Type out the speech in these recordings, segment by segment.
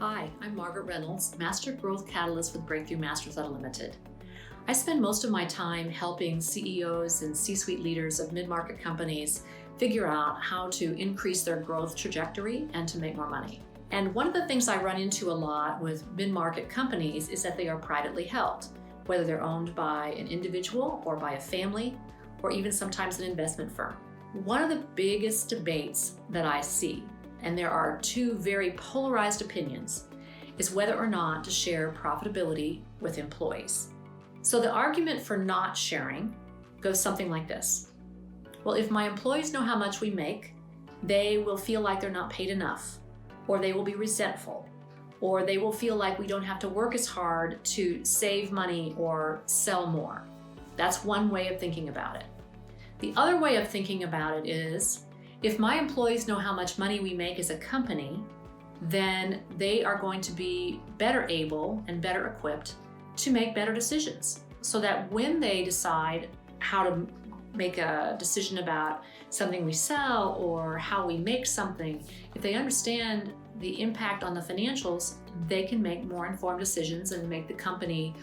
Hi, I'm Margaret Reynolds, Master Growth Catalyst with Breakthrough Masters Unlimited. I spend most of my time helping CEOs and C-suite leaders of mid-market companies figure out how to increase their growth trajectory and to make more money. And one of the things I run into a lot with mid-market companies is that they are privately held, whether they're owned by an individual or by a family, or even sometimes an investment firm. One of the biggest debates that I see, and there are two very polarized opinions, is whether or not to share profitability with employees. So the argument for not sharing goes something like this. Well, if my employees know how much we make, they will feel like they're not paid enough, or they will be resentful, or they will feel like we don't have to work as hard to save money or sell more. That's one way of thinking about it. The other way of thinking about it is, if my employees know how much money we make as a company, then they are going to be better able and better equipped to make better decisions, so that when they decide how to make a decision about something we sell or how we make something, if they understand the impact on the financials, they can make more informed decisions and make the company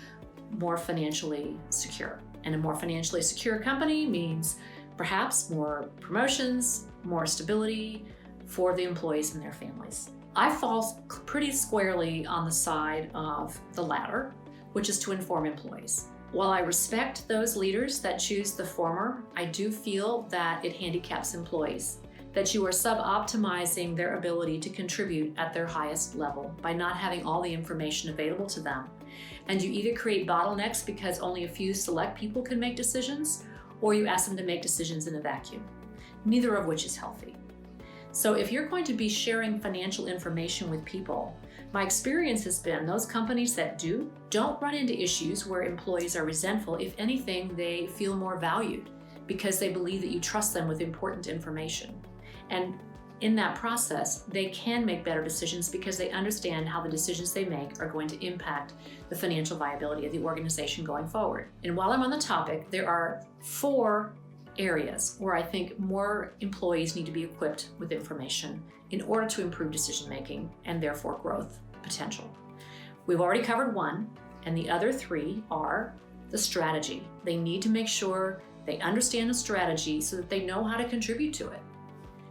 more financially secure. And a more financially secure company means perhaps more promotions, more stability for the employees and their families. I fall pretty squarely on the side of the latter, which is to inform employees. While I respect those leaders that choose the former, I do feel that it handicaps employees, that you are sub-optimizing their ability to contribute at their highest level by not having all the information available to them. And you either create bottlenecks because only a few select people can make decisions, or you ask them to make decisions in a vacuum, neither of which is healthy. So if you're going to be sharing financial information with people, my experience has been those companies that don't run into issues where employees are resentful. If anything, they feel more valued because they believe that you trust them with important information. And in that process, they can make better decisions because they understand how the decisions they make are going to impact the financial viability of the organization going forward. And while I'm on the topic, there are 4 areas where I think more employees need to be equipped with information in order to improve decision-making and therefore growth potential. We've already covered 1, and the other 3 are the strategy. They need to make sure they understand the strategy so that they know how to contribute to it.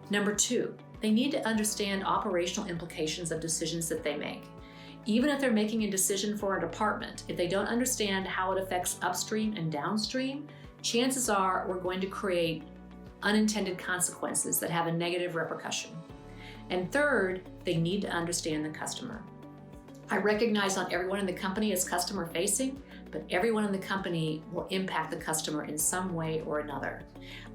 Number 2, they need to understand operational implications of decisions that they make. Even if they're making a decision for a department, if they don't understand how it affects upstream and downstream, chances are we're going to create unintended consequences that have a negative repercussion. And third, they need to understand the customer. I recognize not everyone in the company is customer facing, but everyone in the company will impact the customer in some way or another.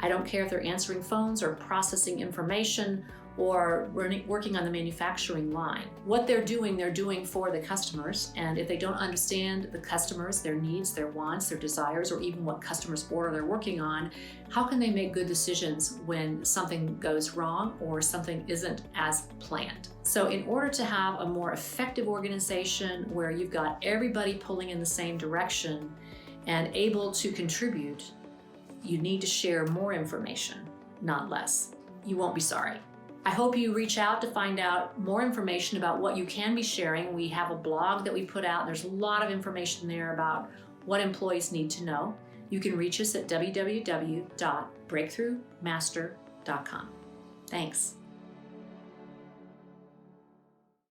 I don't care if they're answering phones or processing information or working on the manufacturing line. What they're doing for the customers, and if they don't understand the customers, their needs, their wants, their desires, or even what customers' order they're working on, how can they make good decisions when something goes wrong or something isn't as planned? So in order to have a more effective organization where you've got everybody pulling in the same direction and able to contribute, you need to share more information, not less. You won't be sorry. I hope you reach out to find out more information about what you can be sharing. We have a blog that we put out. There's a lot of information there about what employees need to know. You can reach us at www.breakthroughmaster.com. Thanks.